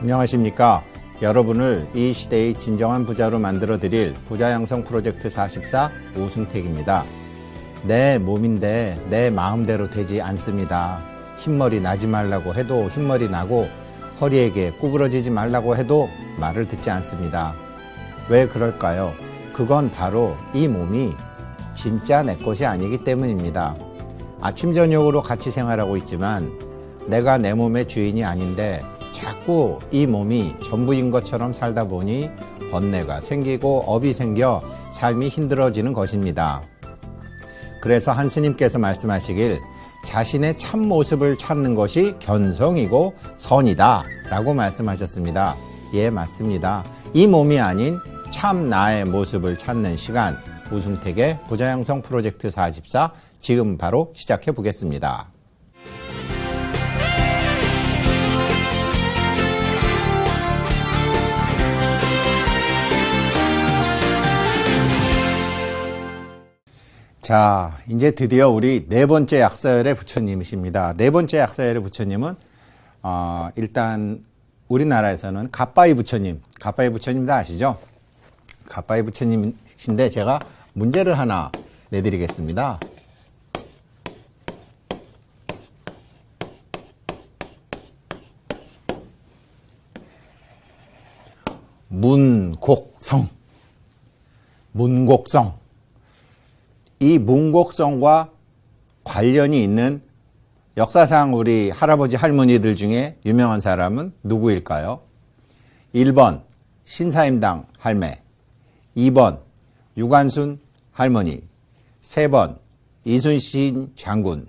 안녕하십니까. 여러분을 이 시대의 진정한 부자로 만들어드릴 부자 양성 프로젝트 44 오승택입니다. 내 몸인데 내 마음대로 되지 않습니다. 흰머리 나지 말라고 해도 흰머리 나고 허리에게 구부러지지 말라고 해도 말을 듣지 않습니다. 왜 그럴까요? 그건 바로 이 몸이 진짜 내 것이 아니기 때문입니다. 아침 저녁으로 같이 생활하고 있지만 내가 내 몸의 주인이 아닌데 자꾸 이 몸이 전부인 것처럼 살다 보니 번뇌가 생기고 업이 생겨 삶이 힘들어지는 것입니다. 그래서 한 스님께서 말씀하시길 자신의 참모습을 찾는 것이 견성이고 선이다 라고 말씀하셨습니다. 예, 맞습니다. 이 몸이 아닌 참 나의 모습을 찾는 시간, 오승택의 부자양성 프로젝트 44 지금 바로 시작해 보겠습니다. 자, 이제 드디어 우리 네 번째 약사열의 부처님이십니다. 네 번째 약사열의 부처님은 일단 우리나라에서는 갓바이 부처님, 갓바이 부처님도 아시죠? 갓바이 부처님이신데 제가 문제를 하나 내드리겠습니다. 문곡성. 이 문곡성과 관련이 있는 역사상 우리 할아버지 할머니들 중에 유명한 사람은 누구일까요? 1번 신사임당 할매, 2번 유관순 할머니, 3번 이순신 장군,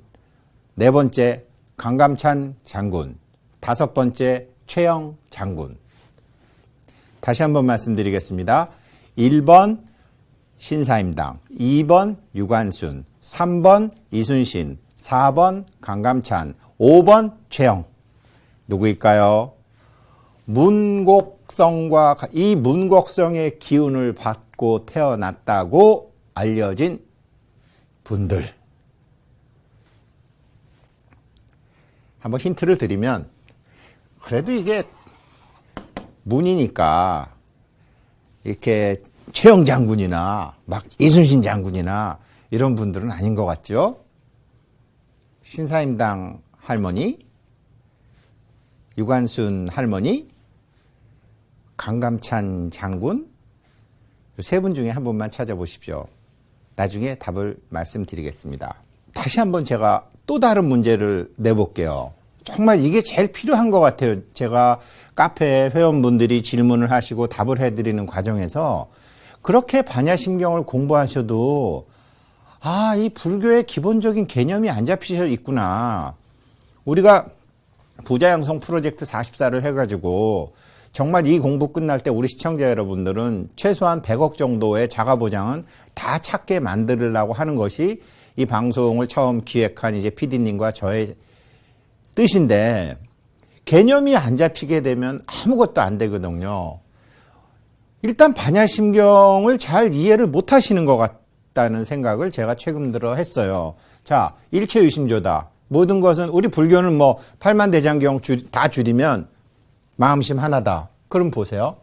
4번째 강감찬 장군, 5번째 최영 장군. 다시 한번 말씀드리겠습니다. 1번 신사임당, 2번 유관순, 3번 이순신, 4번 강감찬, 5번 최영. 누구일까요? 문곡성과 이 문곡성의 기운을 받고 태어났다고 알려진 분들. 한번 힌트를 드리면 그래도 이게 문이니까 이렇게 최영 장군이나 막 이순신 장군이나 이런 분들은 아닌 것 같죠? 신사임당 할머니, 유관순 할머니, 강감찬 장군, 이 세 분 중에 한 분만 찾아보십시오. 나중에 답을 말씀드리겠습니다. 다시 한번 제가 또 다른 문제를 내볼게요. 정말 이게 제일 필요한 것 같아요. 제가 카페 회원분들이 질문을 하시고 답을 해드리는 과정에서 그렇게 반야심경을 공부하셔도 이 불교의 기본적인 개념이 안 잡히셔 있구나. 우리가 부자양성 프로젝트 44를 해가지고 정말 이 공부 끝날 때 우리 시청자 여러분들은 최소한 100억 정도의 자가보장은 다 찾게 만들려고 하는 것이 이 방송을 처음 기획한 이제 PD님과 저의 뜻인데 개념이 안 잡히게 되면 아무것도 안 되거든요. 일단 반야심경을 잘 이해를 못 하시는 것 같다는 생각을 제가 최근 들어 했어요. 자, 일체유심조다. 모든 것은 우리 불교는 뭐 팔만대장경 다 줄이면 마음심 하나다. 그럼 보세요.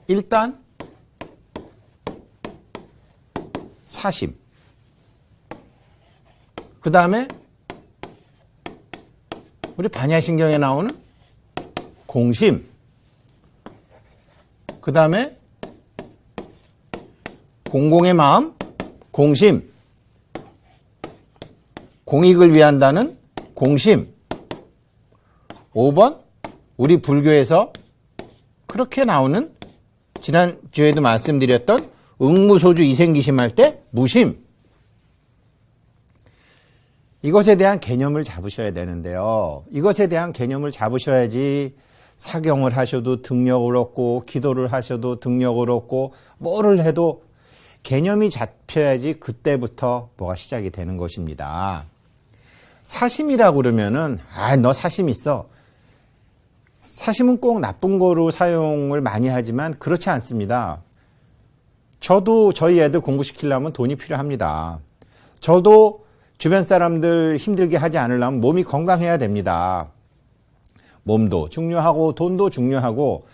일단 사심. 그 다음에 우리 반야심경에 나오는 공심. 그 다음에 공공의 마음, 공심. 공익을 위한다는 공심. 5번 우리 불교에서 그렇게 나오는 지난주에도 말씀드렸던 응무소주 이생기심 할 때 무심. 이것에 대한 개념을 잡으셔야 되는데요. 이것에 대한 개념을 잡으셔야지 사경을 하셔도 등력을 얻고 기도를 하셔도 등력을 얻고 뭐를 해도 개념이 잡혀야지 그때부터 뭐가 시작이 되는 것입니다. 사심이라고 그러면은 너 사심 있어. 사심은 꼭 나쁜 거로 사용을 많이 하지만 그렇지 않습니다. 저도 저희 애들 공부시키려면 돈이 필요합니다. 저도 주변 사람들 힘들게 하지 않으려면 몸이 건강해야 됩니다. 몸도 중요하고 돈도 중요하고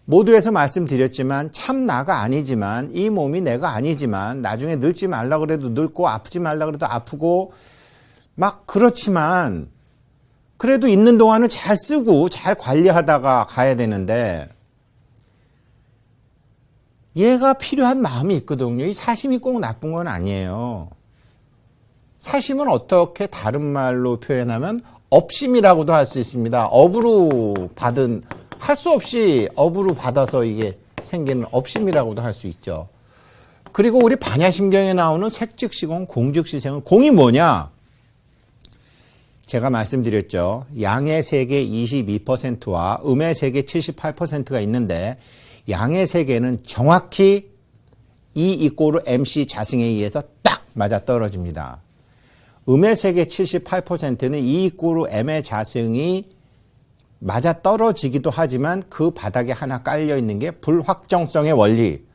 모두에서 말씀드렸지만 참 나가 아니지만 이 몸이 내가 아니지만 나중에 늙지 말라 그래도 늙고 아프지 말라 그래도 아프고 막 그렇지만 그래도 있는 동안은 잘 쓰고 잘 관리하다가 가야 되는데 얘가 필요한 마음이 있거든요. 이 사심이 꼭 나쁜 건 아니에요. 사심은 어떻게 다른 말로 표현하면 업심이라고도 할 수 있습니다. 업으로 받은 할 수 없이 업으로 받아서 이게 생기는 업심이라고도 할 수 있죠. 그리고 우리 반야심경에 나오는 색즉시공, 공즉시생은 공이 뭐냐? 제가 말씀드렸죠. 양의 세계 22%와 음의 세계 78%가 있는데 양의 세계는 정확히 E = MC 자승에 의해서 딱 맞아 떨어집니다. 음의 세계 78%는 E = M의 자승이 맞아 떨어지기도 하지만 그 바닥에 하나 깔려 있는 게 불확정성의 원리.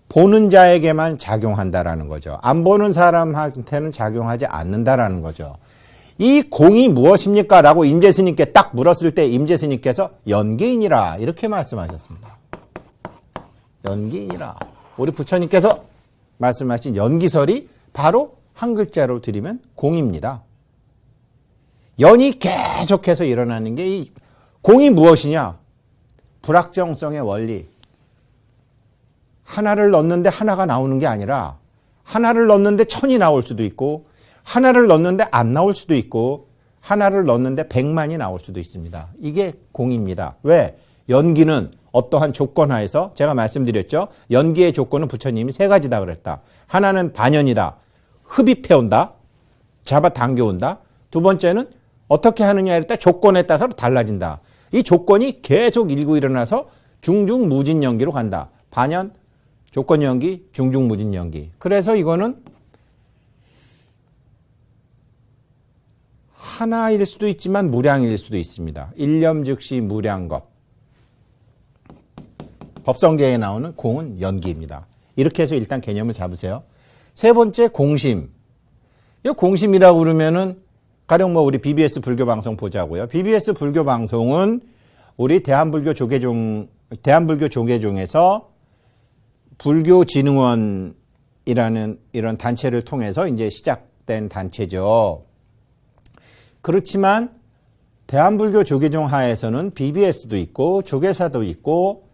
보는 자에게만 작용한다라는 거죠. 안 보는 사람한테는 작용하지 않는다라는 거죠. 이 공이 무엇입니까? 라고 임재스님께 딱 물었을 때 임재스님께서 연기인이라 이렇게 말씀하셨습니다. 연기인이라. 우리 부처님께서 말씀하신 연기설이 바로 한 글자로 드리면 공입니다. 연이 계속해서 일어나는 게 이 공이 무엇이냐? 불확정성의 원리. 하나를 넣는데 하나가 나오는 게 아니라 하나를 넣는데 1000이 나올 수도 있고 하나를 넣는데 안 나올 수도 있고 하나를 넣는데 100만이 나올 수도 있습니다. 이게 공입니다. 왜? 연기는 어떠한 조건 하에서 제가 말씀드렸죠. 연기의 조건은 부처님이 3가지다 그랬다. 하나는 반연이다. 흡입해온다. 잡아당겨온다. 두 번째는 어떻게 하느냐에 따라 조건에 따라서 달라진다. 이 조건이 계속 일고 일어나서 중중무진연기로 간다. 반연, 조건연기, 중중무진연기. 그래서 이거는 하나일 수도 있지만 무량일 수도 있습니다. 일념즉시 무량겁. 법성계에 나오는 공은 연기입니다. 이렇게 해서 일단 개념을 잡으세요. 세 번째 공심. 이 공심이라고 그러면은 가령 우리 BBS 불교 방송 보자고요. BBS 불교 방송은 우리 대한불교 조계종에서 불교진흥원이라는 이런 단체를 통해서 이제 시작된 단체죠. 그렇지만 대한불교 조계종 하에서는 BBS도 있고 조계사도 있고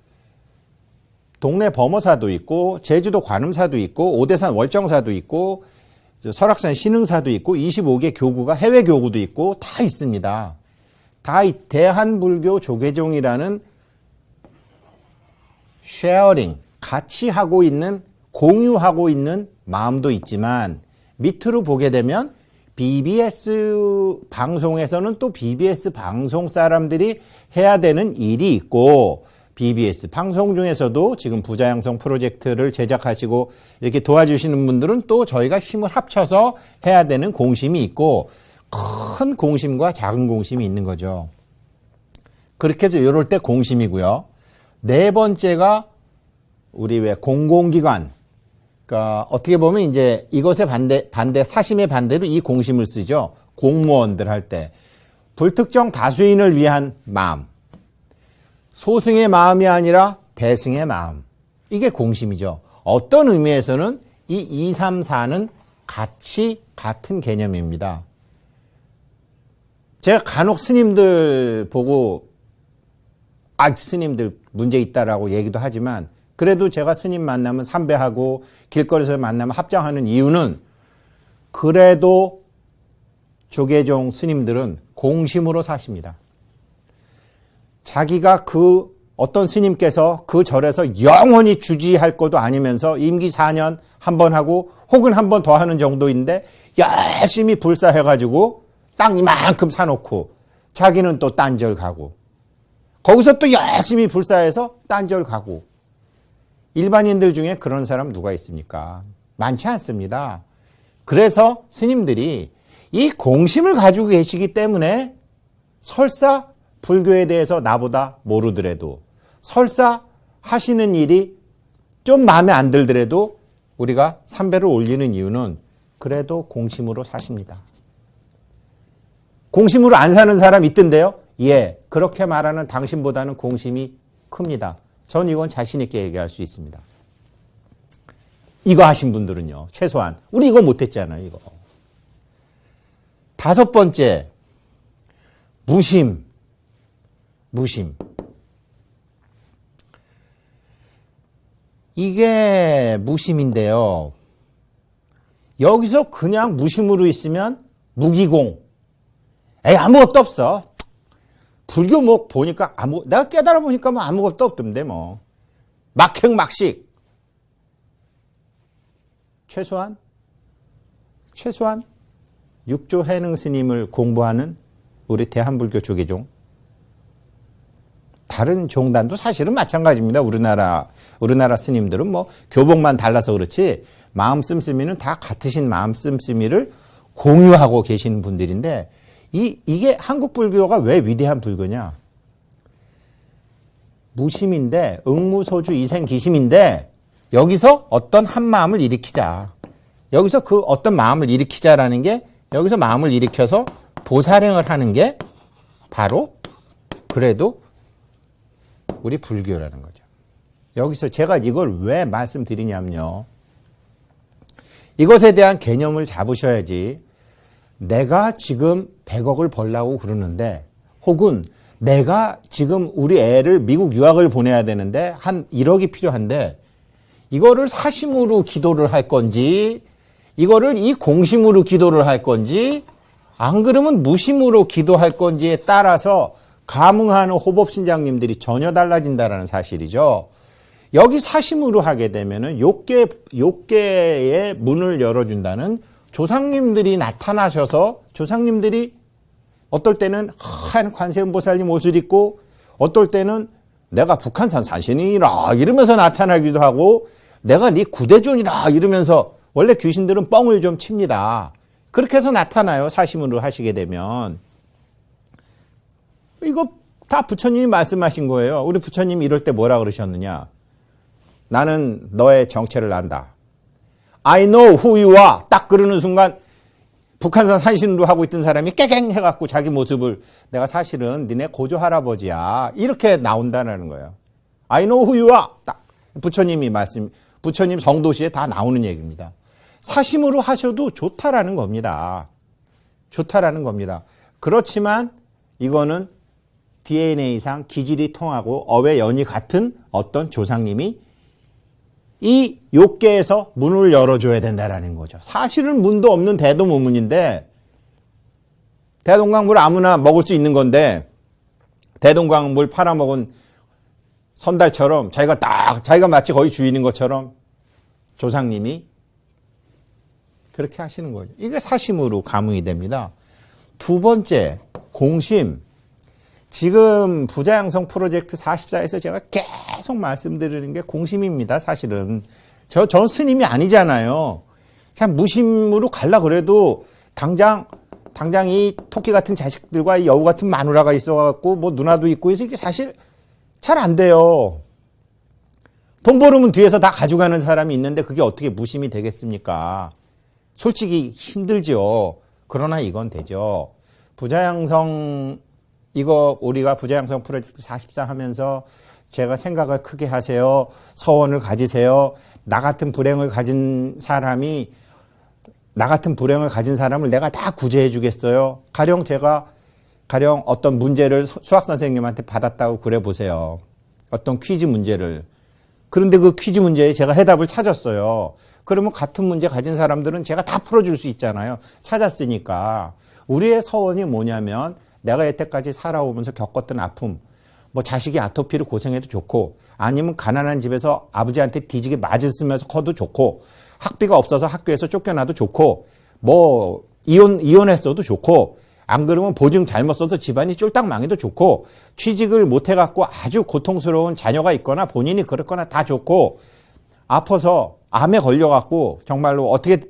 동네 범어사도 있고 제주도 관음사도 있고 오대산 월정사도 있고 설악산 신흥사도 있고 25개 교구가 해외 교구도 있고 다 있습니다. 다 이 대한불교 조계종이라는 쉐어링, 같이 하고 있는, 공유하고 있는 마음도 있지만 밑으로 보게 되면 BBS 방송에서는 또 BBS 방송 사람들이 해야 되는 일이 있고 BBS 방송 중에서도 지금 부자양성 프로젝트를 제작하시고 이렇게 도와주시는 분들은 또 저희가 힘을 합쳐서 해야 되는 공심이 있고 큰 공심과 작은 공심이 있는 거죠. 그렇게 해서 이럴 때 공심이고요. 네 번째가 우리 왜 공공기관. 그러니까 어떻게 보면 이제 이것의 반대 사심의 반대로 이 공심을 쓰죠. 공무원들 할 때. 불특정 다수인을 위한 마음. 소승의 마음이 아니라 대승의 마음. 이게 공심이죠. 어떤 의미에서는 이 2, 3, 4는 같은 개념입니다. 제가 간혹 스님들 보고 스님들 문제 있다라고 얘기도 하지만 그래도 제가 스님 만나면 삼배하고 길거리에서 만나면 합장하는 이유는 그래도 조계종 스님들은 공심으로 사십니다. 자기가 어떤 스님께서 그 절에서 영원히 주지할 것도 아니면서 임기 4년 한 번 하고 혹은 한 번 더 하는 정도인데 열심히 불사해가지고 땅 이만큼 사놓고 자기는 또 딴절 가고 거기서 또 열심히 불사해서 딴절 가고 일반인들 중에 그런 사람 누가 있습니까? 많지 않습니다. 그래서 스님들이 이 공심을 가지고 계시기 때문에 설사 불교에 대해서 나보다 모르더라도 설사 하시는 일이 좀 마음에 안 들더라도 우리가 삼배를 올리는 이유는 그래도 공심으로 사십니다. 공심으로 안 사는 사람 있던데요? 예, 그렇게 말하는 당신보다는 공심이 큽니다. 전 이건 자신 있게 얘기할 수 있습니다. 이거 하신 분들은요, 최소한. 우리 이거 못했잖아요, 이거. 다섯 번째, 무심. 이게 무심인데요. 여기서 그냥 무심으로 있으면 무기공. 에이, 아무것도 없어. 불교 뭐 보니까 내가 깨달아 보니까 뭐 아무것도 없던데 뭐. 막행막식. 최소한 육조 해능 스님을 공부하는 우리 대한불교 조계종. 다른 종단도 사실은 마찬가지입니다. 우리나라 스님들은 뭐 교복만 달라서 그렇지 마음 씀씀이는 다 같으신 마음 씀씀이를 공유하고 계시는 분들인데 이게 한국 불교가 왜 위대한 불교냐? 무심인데 응무소주 이생기심인데 여기서 어떤 한 마음을 일으키자. 여기서 그 어떤 마음을 일으키자라는 게 여기서 마음을 일으켜서 보살행을 하는 게 바로 그래도 우리 불교라는 거죠. 여기서 제가 이걸 왜 말씀드리냐면요. 이것에 대한 개념을 잡으셔야지 내가 지금 100억을 벌려고 그러는데 혹은 내가 지금 우리 애를 미국 유학을 보내야 되는데 한 1억이 필요한데 이거를 사심으로 기도를 할 건지 이거를 이 공심으로 기도를 할 건지 안 그러면 무심으로 기도할 건지에 따라서 감흥하는 호법신장님들이 전혀 달라진다는 사실이죠. 여기 사심으로 하게 되면은 욕계의 문을 열어준다는 조상님들이 나타나셔서 조상님들이 어떨 때는 하얀 관세음보살님 옷을 입고 어떨 때는 내가 북한산 산신이라 이러면서 나타나기도 하고 내가 네 구대존이라 이러면서 원래 귀신들은 뻥을 좀 칩니다. 그렇게 해서 나타나요. 사심으로 하시게 되면. 이거 다 부처님이 말씀하신 거예요. 우리 부처님이 이럴 때 뭐라 그러셨느냐. 나는 너의 정체를 안다. I know who you are. 딱 그러는 순간 북한산 산신으로 하고 있던 사람이 깨갱 해갖고 자기 모습을 내가 사실은 니네 고조 할아버지야. 이렇게 나온다는 거예요. I know who you are. 딱 부처님 성도시에 다 나오는 얘기입니다. 사심으로 하셔도 좋다라는 겁니다. 좋다라는 겁니다. 그렇지만 이거는 DNA상 기질이 통하고 어회 연이 같은 어떤 조상님이 이 욕계에서 문을 열어줘야 된다라는 거죠. 사실은 문도 없는 대도무문인데 대동강물 아무나 먹을 수 있는 건데 대동강물 팔아먹은 선달처럼 자기가 마치 거의 주인인 것처럼 조상님이 그렇게 하시는 거죠. 이게 사심으로 감흥이 됩니다. 두 번째, 공심. 지금 부자양성 프로젝트 44에서 제가 계속 말씀드리는 게 공심입니다. 사실은. 전 스님이 아니잖아요. 참 무심으로 갈라 그래도 당장 이 토끼 같은 자식들과 이 여우 같은 마누라가 있어갖고 뭐 누나도 있고 해서 이게 사실 잘 안 돼요. 돈 벌으면 뒤에서 다 가져가는 사람이 있는데 그게 어떻게 무심이 되겠습니까? 솔직히 힘들죠. 그러나 이건 되죠. 부자양성 우리가 부자양성 프로젝트 44 하면서 제가 생각을 크게 하세요. 서원을 가지세요. 나 같은 불행을 가진 사람을 내가 다 구제해 주겠어요. 가령 어떤 문제를 수학 선생님한테 받았다고 그래 보세요. 어떤 퀴즈 문제를. 그런데 그 퀴즈 문제에 제가 해답을 찾았어요. 그러면 같은 문제 가진 사람들은 제가 다 풀어줄 수 있잖아요. 찾았으니까. 우리의 서원이 뭐냐면 내가 여태까지 살아오면서 겪었던 아픔, 뭐 자식이 아토피를 고생해도 좋고 아니면 가난한 집에서 아버지한테 뒤지게 맞았으면서 커도 좋고 학비가 없어서 학교에서 쫓겨나도 좋고 뭐 이혼했어도 좋고 안 그러면 보증 잘못 써서 집안이 쫄딱 망해도 좋고 취직을 못 해갖고 아주 고통스러운 자녀가 있거나 본인이 그렇거나 다 좋고 아파서 암에 걸려갖고 정말로 어떻게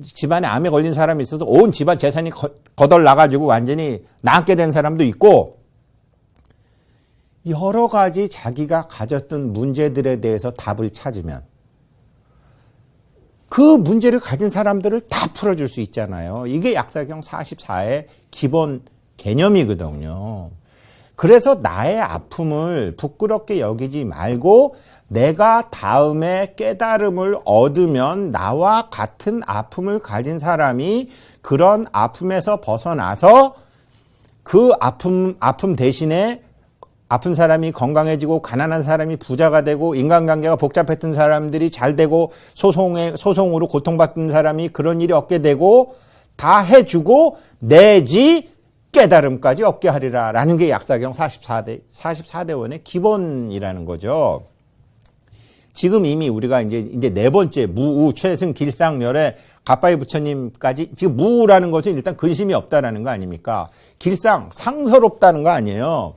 집안에 암에 걸린 사람이 있어서 온 집안 재산이 거덜 나가지고 완전히 나앉게 된 사람도 있고 여러 가지 자기가 가졌던 문제들에 대해서 답을 찾으면 그 문제를 가진 사람들을 다 풀어줄 수 있잖아요. 이게 약사경 44의 기본 개념이거든요. 그래서 나의 아픔을 부끄럽게 여기지 말고 내가 다음에 깨달음을 얻으면 나와 같은 아픔을 가진 사람이 그런 아픔에서 벗어나서 그 아픔 대신에 아픈 사람이 건강해지고 가난한 사람이 부자가 되고 인간관계가 복잡했던 사람들이 잘 되고 소송으로 고통받던 사람이 그런 일이 없게 되고 다 해주고 내지 깨달음까지 얻게 하리라 라는 게 약사경 44대원의 기본이라는 거죠. 지금 이미 우리가 이제 네 번째 무우, 최승, 길상, 열애, 가빠이 부처님까지 지금 무우라는 것은 일단 근심이 없다라는 거 아닙니까? 길상, 상서롭다는 거 아니에요.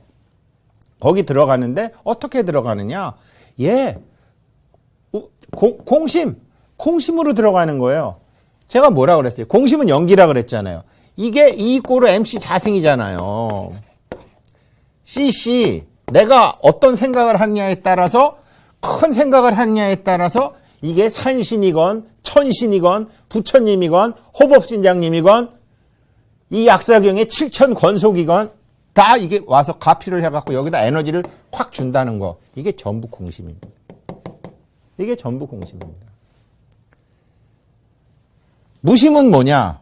거기 들어가는데 어떻게 들어가느냐? 공심으로 들어가는 거예요. 제가 뭐라 그랬어요? 공심은 연기라 그랬잖아요. 이게 이꼬르 MC 자승이잖아요. CC, 내가 어떤 생각을 하느냐에 따라서 큰 생각을 하느냐에 따라서 이게 산신이건 천신이건 부처님이건 호법신장님이건 이 약사경의 7천 권속이건 다 이게 와서 가피를 해갖고 여기다 에너지를 확 준다는 거. 이게 전부 공심입니다. 이게 전부 공심입니다. 무심은 뭐냐?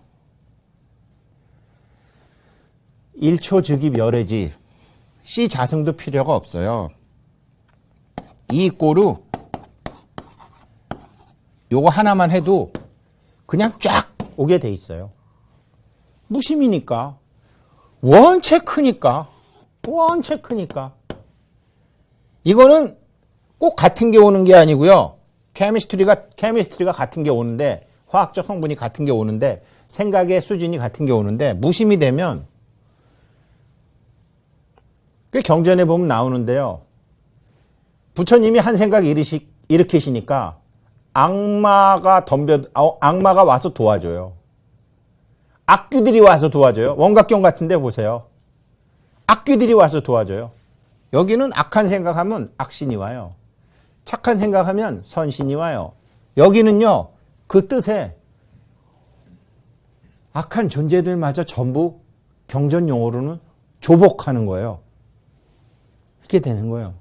1초 즉입 열애지. 씨 자승도 필요가 없어요. 이 꼬루 요거 하나만 해도 그냥 쫙 오게 돼 있어요. 무심이니까. 원체 크니까. 이거는 꼭 같은 게 오는 게 아니고요. 케미스트리가 같은 게 오는데, 화학적 성분이 같은 게 오는데, 생각의 수준이 같은 게 오는데, 무심이 되면, 그 경전에 보면 나오는데요. 부처님이 한 생각 일으키시니까, 악마가 와서 도와줘요. 악귀들이 와서 도와줘요. 원각경 같은데 보세요. 악귀들이 와서 도와줘요. 여기는 악한 생각하면 악신이 와요. 착한 생각하면 선신이 와요. 여기는요, 그 뜻에 악한 존재들마저 전부 경전 용어로는 조복하는 거예요. 이렇게 되는 거예요.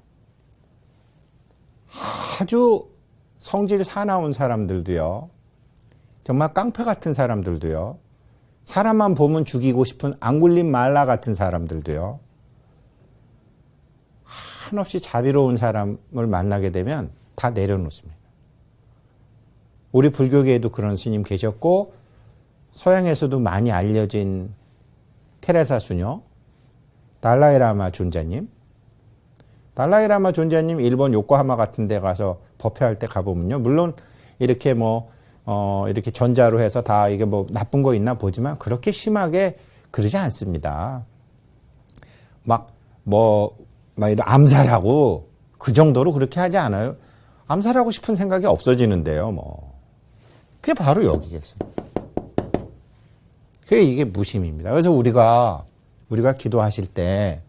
아주 성질 사나운 사람들도요, 정말 깡패 같은 사람들도요, 사람만 보면 죽이고 싶은 앙굴림 말라 같은 사람들도요, 한없이 자비로운 사람을 만나게 되면 다 내려놓습니다. 우리 불교계에도 그런 스님 계셨고, 서양에서도 많이 알려진 테레사 수녀, 달라이라마 존자님. 달라이라마 존자님 일본 요코하마 같은 데 가서 법회할 때 가보면요, 물론 이렇게 이렇게 전자로 해서 다 이게 나쁜 거 있나 보지만 그렇게 심하게 그러지 않습니다. 이런 암살하고 그 정도로 그렇게 하지 않아요. 암살하고 싶은 생각이 없어지는데요, 그게 바로 여기겠어요. 그게 이게 무심입니다. 그래서 우리가 기도하실 때,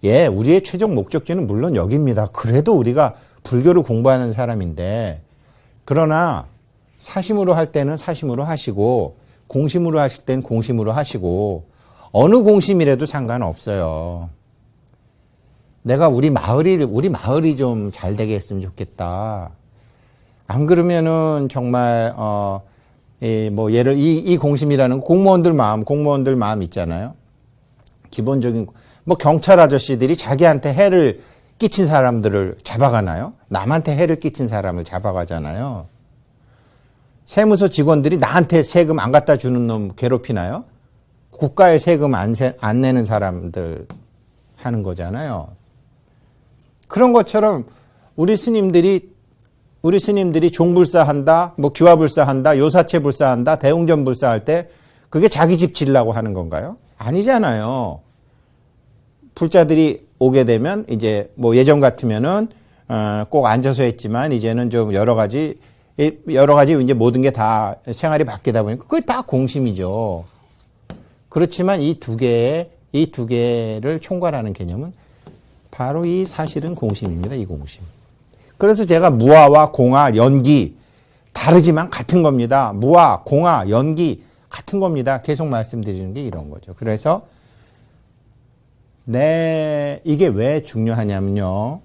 우리의 최종 목적지는 물론 여기입니다. 그래도 우리가 불교를 공부하는 사람인데, 그러나 사심으로 할 때는 사심으로 하시고, 공심으로 하실 땐 공심으로 하시고, 어느 공심이라도 상관없어요. 내가 우리 마을이 좀 잘 되게 했으면 좋겠다. 안 그러면은 정말 이 공심이라는 공무원들 마음 있잖아요. 기본적인 경찰 아저씨들이 자기한테 해를 끼친 사람들을 잡아가나요? 남한테 해를 끼친 사람을 잡아가잖아요. 세무서 직원들이 나한테 세금 안 갖다 주는 놈 괴롭히나요? 국가에 세금 안 내는 사람들 하는 거잖아요. 그런 것처럼 우리 스님들이 종불사한다, 귀화불사한다, 요사체불사한다, 대웅전불사할 때 그게 자기 집 지으려고 하는 건가요? 아니잖아요. 불자들이 오게 되면 이제 예전 같으면은 꼭 앉아서 했지만 이제는 좀 여러 가지 이제 모든 게 다 생활이 바뀌다 보니까 그게 다 공심이죠. 그렇지만 이 두 개를 총괄하는 개념은 바로 이 사실은 공심입니다. 이 공심. 그래서 제가 무아와 공아, 연기 다르지만 같은 겁니다. 무아, 공아, 연기 같은 겁니다. 계속 말씀드리는 게 이런 거죠. 그래서 이게 왜 중요하냐면요.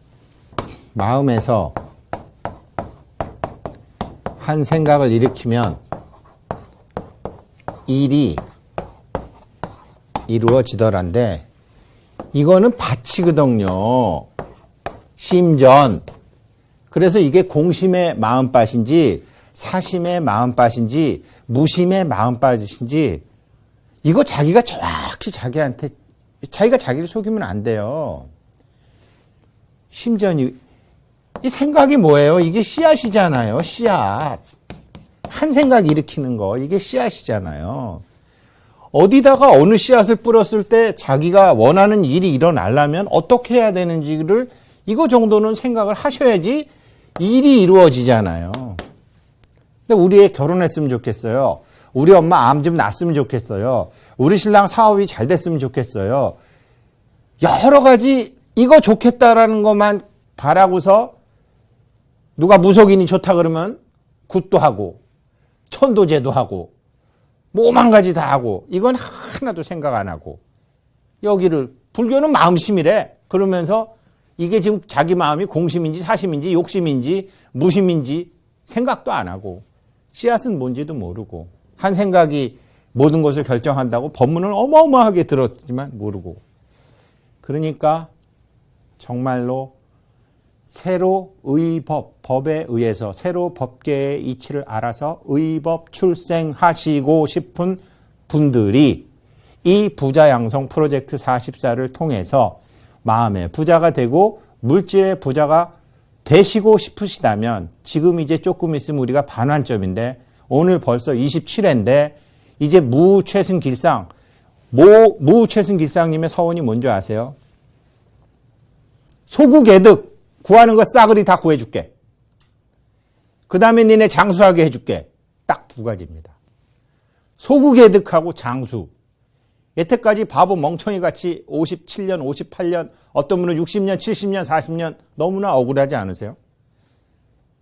마음에서 한 생각을 일으키면 일이 이루어지더란데 이거는 받치거든요. 심전. 그래서 이게 공심의 마음밭인지 사심의 마음밭인지 무심의 마음밭인지 이거 자기가 정확히 자기한테 자기가 자기를 속이면 안 돼요. 심전이 이 생각이 뭐예요? 이게 씨앗이잖아요. 씨앗. 한 생각 일으키는 거 이게 씨앗이잖아요. 어디다가 어느 씨앗을 뿌렸을 때 자기가 원하는 일이 일어나려면 어떻게 해야 되는지를 이거 정도는 생각을 하셔야지 일이 이루어지잖아요. 근데 우리 애 결혼했으면 좋겠어요. 우리 엄마 암 좀 났으면 좋겠어요. 우리 신랑 사업이 잘 됐으면 좋겠어요. 여러 가지 이거 좋겠다라는 것만 바라고서 누가 무속인이 좋다 그러면 굿도 하고 천도제도 하고 뭐 5만 가지 다 하고 이건 하나도 생각 안 하고 여기를 불교는 마음심이래. 그러면서 이게 지금 자기 마음이 공심인지 사심인지 욕심인지 무심인지 생각도 안 하고 씨앗은 뭔지도 모르고 한 생각이 모든 것을 결정한다고 법문을 어마어마하게 들었지만 모르고 그러니까 정말로 새로 의법, 법에 의해서 새로 법계의 이치를 알아서 의법 출생하시고 싶은 분들이 이 부자양성 프로젝트 44를 통해서 마음의 부자가 되고 물질의 부자가 되시고 싶으시다면 지금 이제 조금 있으면 우리가 반환점인데 오늘 벌써 27회인데 이제 무최승길상 무최승길상님의 서원이 뭔지 아세요? 소구개득 구하는 거 싸그리 다 구해줄게. 그 다음에 니네 장수하게 해줄게. 딱 두 가지입니다. 소구개득하고 장수. 여태까지 바보 멍청이 같이 57년, 58년, 어떤 분은 60년, 70년, 40년 너무나 억울하지 않으세요?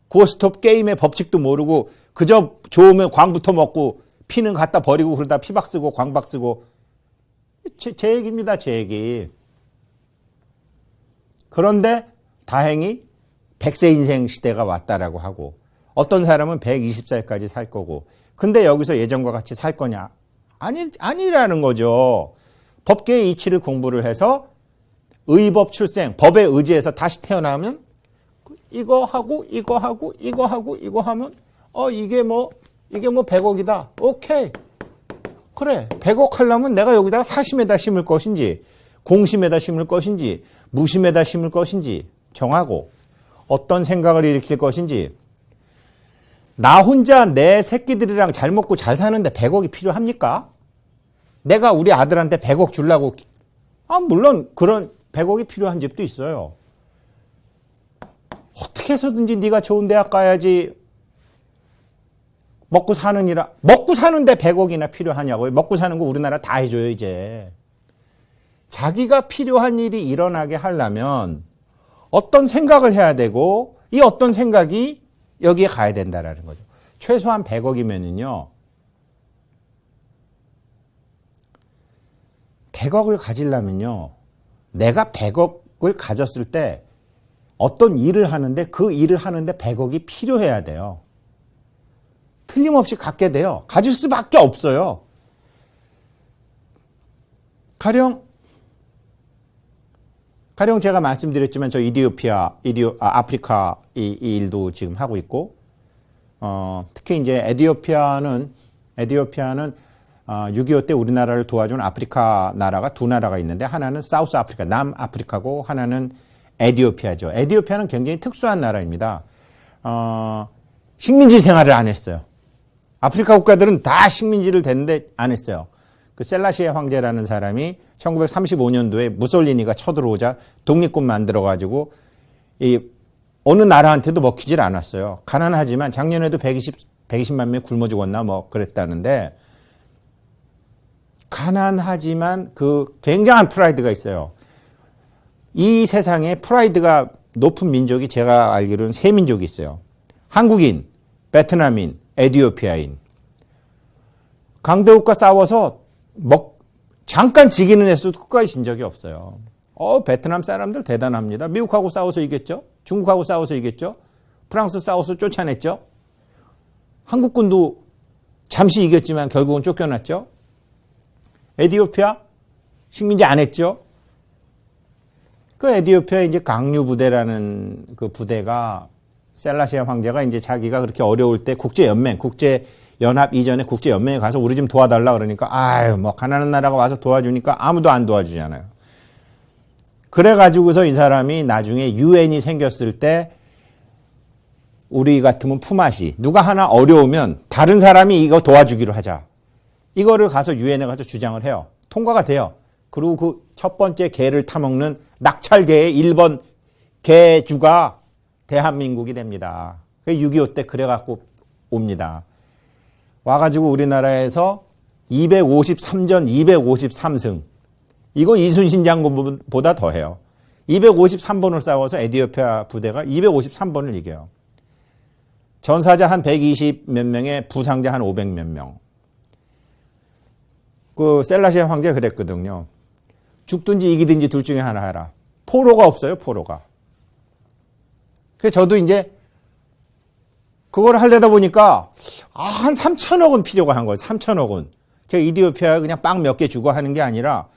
고스톱 게임의 법칙도 모르고 그저 좋으면 광부터 먹고 피는 갖다 버리고 그러다 피박 쓰고 광박 쓰고 제 얘기입니다. 제 얘기. 그런데 다행히 100세 인생 시대가 왔다라고 하고 어떤 사람은 120살까지 살 거고 근데 여기서 예전과 같이 살 거냐? 아니라는 거죠. 법계의 이치를 공부를 해서 의법 출생, 법에 의지해서 다시 태어나면 이거 하고 이거 하고 이거 하고 이거 하면 이게 뭐 100억이다. 오케이. 그래. 100억 하려면 내가 여기다가 사심에다 심을 것인지 공심에다 심을 것인지 무심에다 심을 것인지 정하고 어떤 생각을 일으킬 것인지 나 혼자 내 새끼들이랑 잘 먹고 잘 사는데 100억이 필요합니까? 내가 우리 아들한테 100억 주려고 물론 그런 100억이 필요한 집도 있어요. 어떻게 해서든지 네가 좋은 대학 가야지 먹고 사는데 100억이나 필요하냐고요. 먹고 사는 거 우리나라 다 해줘요 이제. 자기가 필요한 일이 일어나게 하려면 어떤 생각을 해야 되고 이 어떤 생각이 여기에 가야 된다라는 거죠. 최소한 100억이면은요. 100억을 가지려면요. 내가 100억을 가졌을 때 어떤 일을 하는데 그 일을 하는데 100억이 필요해야 돼요. 틀림없이 갖게 돼요. 가질 수밖에 없어요. 가령 제가 말씀드렸지만 저 아프리카 이 일도 지금 하고 있고 특히 이제 에티오피아는 6.25 때 우리나라를 도와준 아프리카 나라가 두 나라가 있는데 하나는 사우스 아프리카, 남아프리카고 하나는 에티오피아죠. 에티오피아는 굉장히 특수한 나라입니다. 식민지 생활을 안 했어요. 아프리카 국가들은 다 식민지를 됐는데 안 했어요. 그 셀라시에 황제라는 사람이 1935년도에 무솔리니가 쳐들어오자 독립군 만들어가지고 어느 나라한테도 먹히질 않았어요. 가난하지만 작년에도 120만 명 굶어 죽었나 뭐 그랬다는데 가난하지만 그 굉장한 프라이드가 있어요. 이 세상에 프라이드가 높은 민족이 제가 알기로는 세 민족이 있어요. 한국인, 베트남인, 에티오피아인. 강대국과 싸워서 잠깐 지기는 했어도 끝까지 진 적이 없어요. 베트남 사람들 대단합니다. 미국하고 싸워서 이겼죠. 중국하고 싸워서 이겼죠. 프랑스 싸워서 쫓아냈죠. 한국군도 잠시 이겼지만 결국은 쫓겨났죠. 에티오피아 식민지 안 했죠. 그 에티오피아 이제 강류 부대라는 그 부대가 셀라시아 황제가 이제 자기가 그렇게 어려울 때 국제연합 이전에 국제연맹에 가서 우리 좀 도와달라 그러니까 뭐 가난한 나라가 와서 도와주니까 아무도 안 도와주잖아요. 그래가지고서 이 사람이 나중에 유엔이 생겼을 때 우리 같으면 품앗이 누가 하나 어려우면 다른 사람이 이거 도와주기로 하자. 이거를 가서 유엔에 가서 주장을 해요. 통과가 돼요. 그리고 그 첫 번째 개를 타먹는 낙찰개의 1번 개주가 대한민국이 됩니다. 6.25 때 그래갖고 옵니다. 와가지고 우리나라에서 253전 253승. 이거 이순신 장군보다 더해요. 253번을 싸워서 에티오피아 부대가 253번을 이겨요. 전사자 한 120 몇 명에 부상자 한 500 몇 명. 그 셀라시아 황제가 그랬거든요. 죽든지 이기든지 둘 중에 하나 해라. 포로가 없어요, 포로가. 그래서 저도 이제 그걸 하려다 보니까 한 3천억 원 필요가 한 거예요. 3천억 원. 제가 이디오피아 그냥 빵 몇 개 주고 하는 게 아니라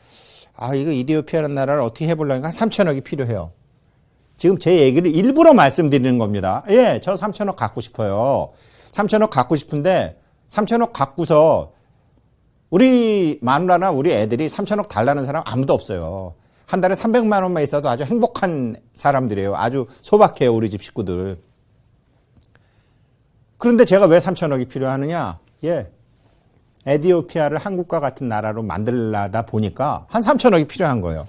이거 이디오피아라는 나라를 어떻게 해보려니까 한 3천억이 필요해요. 지금 제 얘기를 일부러 말씀드리는 겁니다. 예, 저 3천억 갖고 싶어요. 3천억 갖고 싶은데 3천억 갖고서 우리 마누라나 우리 애들이 3천억 달라는 사람 아무도 없어요. 한 달에 300만 원만 있어도 아주 행복한 사람들이에요. 아주 소박해요, 우리 집 식구들. 그런데 제가 왜 3천억이 필요하느냐? 예. 에티오피아를 한국과 같은 나라로 만들려다 보니까 한 3천억이 필요한 거예요.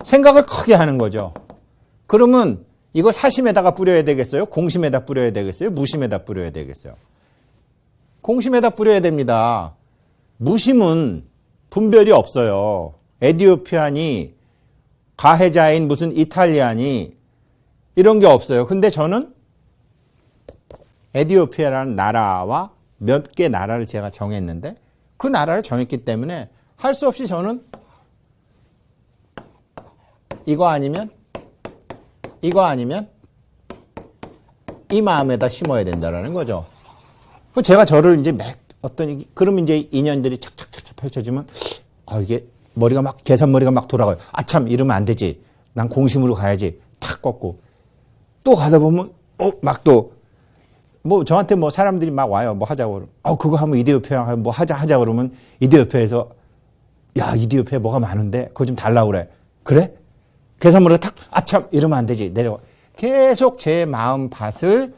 생각을 크게 하는 거죠. 그러면 이거 사심에다가 뿌려야 되겠어요? 공심에다 뿌려야 되겠어요? 무심에다 뿌려야 되겠어요? 공심에다 뿌려야 됩니다. 무심은 분별이 없어요. 에티오피아니, 가해자인 무슨 이탈리아니 이런 게 없어요. 근데 저는 에티오피아라는 나라와 몇 개 나라를 제가 정했는데 그 나라를 정했기 때문에 할 수 없이 저는 이거 아니면 이 마음에다 심어야 된다라는 거죠. 제가 저를 이제 그러면 이제 인연들이 착착착착 펼쳐지면 이게 계산머리가 막 돌아가요. 참 이러면 안 되지. 난 공심으로 가야지. 탁 꺾고 또 가다 보면 저한테 사람들이 막 와요. 하자고 그러면 그거 하면 이디오피아 하자 그러면 이디오피아에서 이디오피아에 뭐가 많은데 그거 좀 달라고 그래. 그래? 계산머리가 탁 참 이러면 안 되지. 내려와. 계속 제 마음 밭을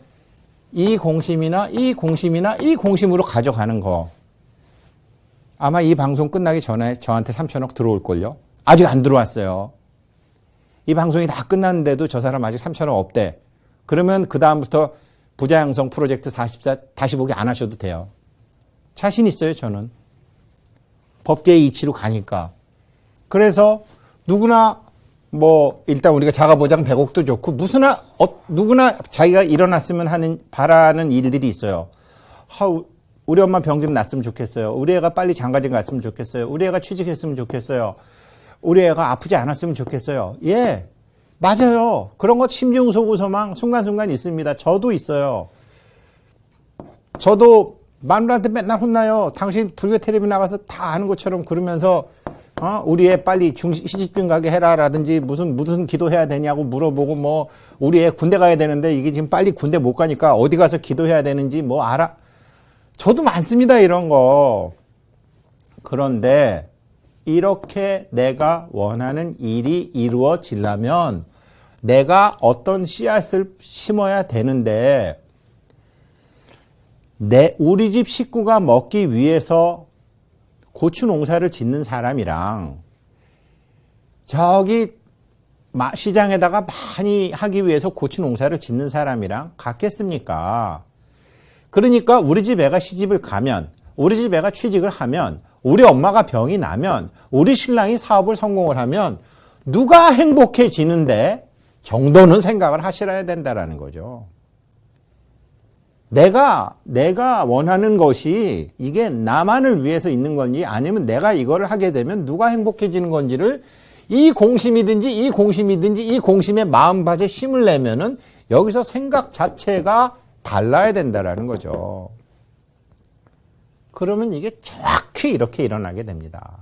이 공심이나 이 공심으로 가져가는 거. 아마 이 방송 끝나기 전에 저한테 3천억 들어올걸요? 아직 안 들어왔어요. 이 방송이 다 끝났는데도 저 사람 아직 3천억 없대. 그러면 그 다음부터 부자 양성 프로젝트 44 다시 보기 안 하셔도 돼요. 자신 있어요, 저는. 법계의 이치로 가니까. 그래서 누구나 일단 우리가 자가보장 100억도 좋고 누구나 자기가 일어났으면 바라는 일들이 있어요. 우리 엄마 병 좀 났으면 좋겠어요. 우리 애가 빨리 장가진 갔으면 좋겠어요. 우리 애가 취직했으면 좋겠어요. 우리 애가 아프지 않았으면 좋겠어요. 예, 맞아요. 그런 것 심중소구소망 순간순간 있습니다. 저도 있어요. 저도 마누라한테 맨날 혼나요. 당신 불교 텔레비 나가서 다 아는 것처럼 그러면서 우리 애 빨리 시집좀 가게 해라라든지 무슨 기도해야 되냐고 물어보고 우리 애 군대 가야 되는데 이게 지금 빨리 군대 못 가니까 어디 가서 기도해야 되는지 알아. 저도 많습니다, 이런 거. 그런데 이렇게 내가 원하는 일이 이루어지려면 내가 어떤 씨앗을 심어야 되는데 우리 집 식구가 먹기 위해서 고추 농사를 짓는 사람이랑 저기 시장에다가 많이 하기 위해서 고추 농사를 짓는 사람이랑 같겠습니까? 그러니까 우리 집 애가 시집을 가면, 우리 집 애가 취직을 하면, 우리 엄마가 병이 나면, 우리 신랑이 사업을 성공을 하면 누가 행복해지는데 정도는 생각을 하시라야 된다라는 거죠. 내가 원하는 것이 이게 나만을 위해서 있는 건지 아니면 내가 이거를 하게 되면 누가 행복해지는 건지를 이 공심이든지 이 공심이든지 이 공심의 마음밭에 심을 내면은 여기서 생각 자체가 달라야 된다라는 거죠. 그러면 이게 정확히 이렇게 일어나게 됩니다.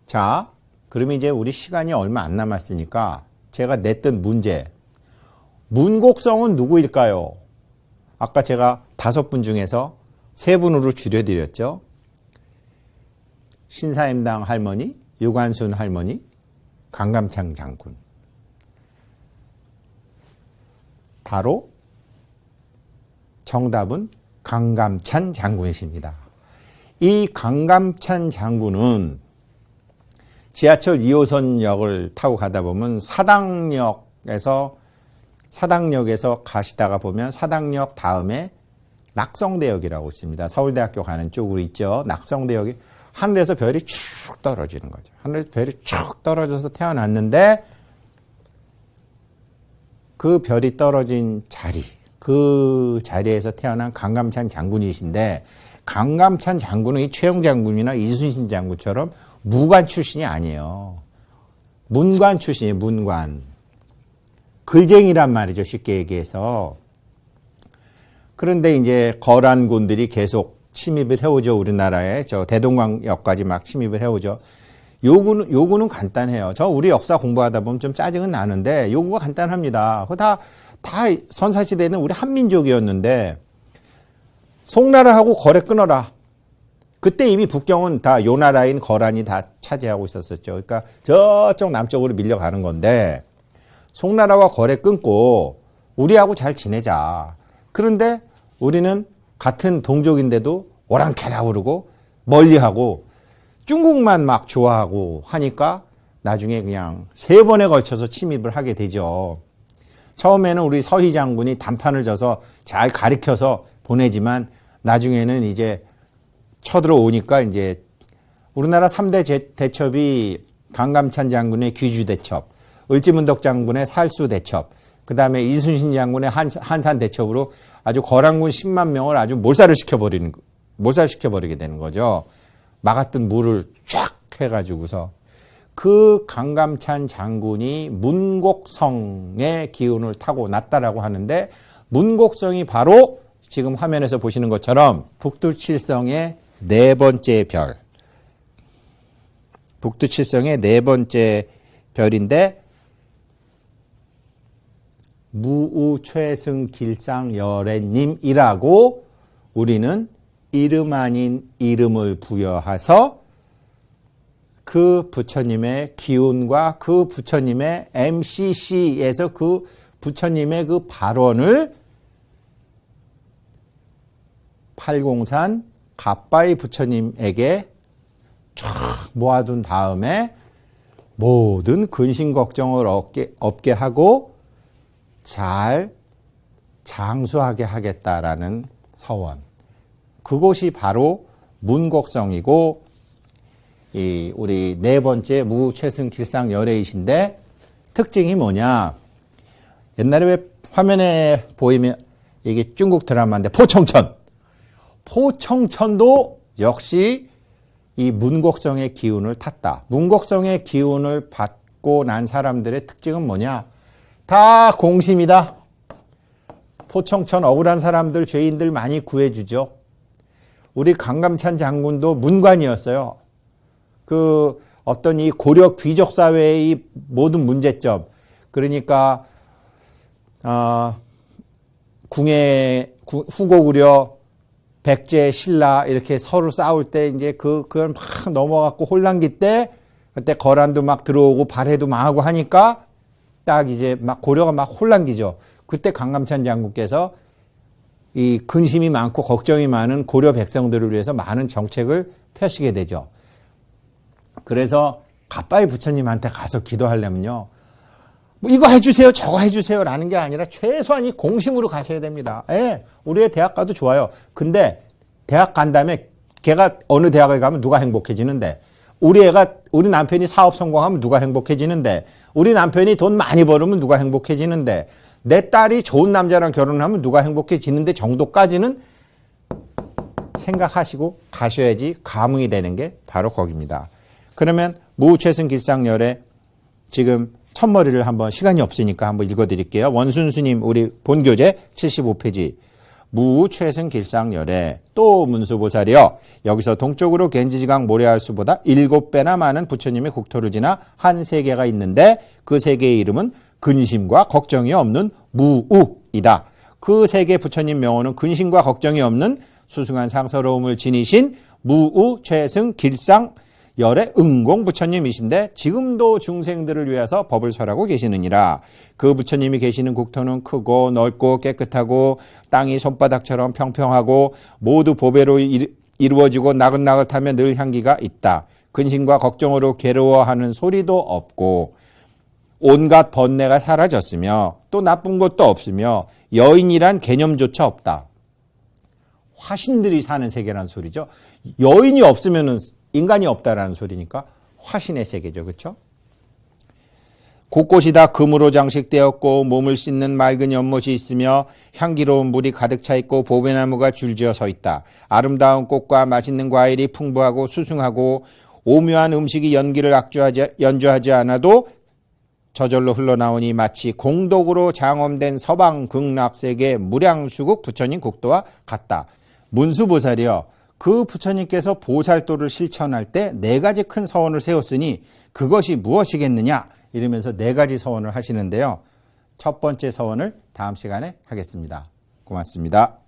자, 그러면 이제 우리 시간이 얼마 안 남았으니까 제가 냈던 문제. 문곡성은 누구일까요? 아까 제가 5분 중에서 3분으로 줄여드렸죠. 신사임당 할머니, 유관순 할머니, 강감찬 장군. 바로 정답은 강감찬 장군이십니다. 이 강감찬 장군은 지하철 2호선역을 타고 가다 보면 사당역에서 가시다가 보면 사당역 다음에 낙성대역이라고 있습니다. 서울대학교 가는 쪽으로 있죠. 낙성대역이 하늘에서 별이 쭉 떨어지는 거죠. 하늘에서 별이 쭉 떨어져서 태어났는데 그 별이 떨어진 자리, 그 자리에서 태어난 강감찬 장군이신데 강감찬 장군은 이 최영 장군이나 이순신 장군처럼 무관 출신이 아니에요. 문관 출신이에요. 문관. 글쟁이란 말이죠. 쉽게 얘기해서. 그런데 이제 거란군들이 계속 침입을 해오죠. 우리나라에. 저 대동강역까지 막 침입을 해오죠. 요구는 간단해요. 우리 역사 공부하다 보면 좀 짜증은 나는데 요구가 간단합니다. 그거 다 선사시대는 우리 한민족이었는데 송나라하고 거래 끊어라. 그때 이미 북경은 다 요나라인 거란이 다 차지하고 있었었죠. 그러니까 저쪽 남쪽으로 밀려가는 건데 송나라와 거래 끊고 우리하고 잘 지내자. 그런데 우리는 같은 동족인데도 오랑캐라 그러고 멀리하고 중국만 막 좋아하고 하니까 나중에 그냥 3번에 걸쳐서 침입을 하게 되죠. 처음에는 우리 서희 장군이 단판을 져서 잘 가르쳐서 보내지만 나중에는 이제 쳐들어오니까 이제 우리나라 3대 대첩이 강감찬 장군의 귀주대첩, 을지문덕 장군의 살수대첩, 그 다음에 이순신 장군의 한산대첩으로 아주 거란군 10만 명을 아주 몰살시켜버리게 되는 거죠. 막았던 물을 쫙 해가지고서 그 강감찬 장군이 문곡성의 기운을 타고 났다라고 하는데 문곡성이 바로 지금 화면에서 보시는 것처럼 북두칠성의 4번째 별. 북두칠성의 4번째 별인데 무우최승길상열애님이라고 우리는 이름 아닌 이름을 부여해서 그 부처님의 기운과 그 부처님의 MCC에서 그 부처님의 그 발언을 팔공산 갓바이 부처님에게 쫙 모아둔 다음에 모든 근심 걱정을 없게 하고 잘 장수하게 하겠다라는 서원. 그곳이 바로 문곡성이고 우리 4번째 무최승길상열애이신데 특징이 뭐냐? 옛날에 왜 화면에 보이면 이게 중국 드라마인데 포청천도 역시 이 문곡성의 기운을 탔다. 문곡성의 기운을 받고 난 사람들의 특징은 뭐냐? 다 공심이다. 포청천 억울한 사람들, 죄인들 많이 구해주죠. 우리 강감찬 장군도 문관이었어요. 그 어떤 이 고려 귀족 사회의 이 모든 문제점, 그러니까 후고구려 백제 신라 이렇게 서로 싸울 때 이제 그걸 막 넘어갖고 혼란기 때 그때 거란도 막 들어오고 발해도 망하고 하니까 딱 이제 막 고려가 막 혼란기죠. 그때 강감찬 장군께서 이 근심이 많고 걱정이 많은 고려 백성들을 위해서 많은 정책을 펴시게 되죠. 그래서 갓바이 부처님한테 가서 기도하려면요, 뭐 이거 해주세요, 저거 해주세요라는 게 아니라 최소한 이 공심으로 가셔야 됩니다. 예, 우리의 대학 가도 좋아요. 근데 대학 간 다음에 걔가 어느 대학을 가면 누가 행복해지는데, 우리 남편이 사업 성공하면 누가 행복해지는데, 우리 남편이 돈 많이 벌으면 누가 행복해지는데, 내 딸이 좋은 남자랑 결혼하면 누가 행복해지는데 정도까지는 생각하시고 가셔야지 감흥이 되는 게 바로 거기입니다. 그러면 무최승길상열의 지금 첫머리를 한번 시간이 없으니까 한번 읽어드릴게요. 원순수님 우리 본교재 75페이지 무최승길상열의 또 문수보살이여 여기서 동쪽으로 겐지지강 모래알수보다 7배나 많은 부처님의 국토를 지나 한 세계가 있는데 그 세계의 이름은 근심과 걱정이 없는 무우이다. 그 세계 부처님 명호는 근심과 걱정이 없는 수승한 상서로움을 지니신 무우 최승 길상 열의 응공 부처님이신데 지금도 중생들을 위해서 법을 설하고 계시느니라. 그 부처님이 계시는 국토는 크고 넓고 깨끗하고 땅이 손바닥처럼 평평하고 모두 보배로 이루어지고 나긋나긋하며 늘 향기가 있다. 근심과 걱정으로 괴로워하는 소리도 없고 온갖 번뇌가 사라졌으며 또 나쁜 것도 없으며 여인이란 개념조차 없다. 화신들이 사는 세계라는 소리죠. 여인이 없으면 인간이 없다라는 소리니까 화신의 세계죠. 그렇죠? 곳곳이 다 금으로 장식되었고 몸을 씻는 맑은 연못이 있으며 향기로운 물이 가득 차 있고 보배나무가 줄지어 서 있다. 아름다운 꽃과 맛있는 과일이 풍부하고 수승하고 오묘한 음식이 연기를 연주하지 않아도 저절로 흘러나오니 마치 공덕으로 장엄된 서방 극락세계 무량수국 부처님 국도와 같다. 문수보살이여 그 부처님께서 보살도를 실천할 때 4가지 큰 서원을 세웠으니 그것이 무엇이겠느냐 이러면서 4가지 서원을 하시는데요. 첫 번째 서원을 다음 시간에 하겠습니다. 고맙습니다.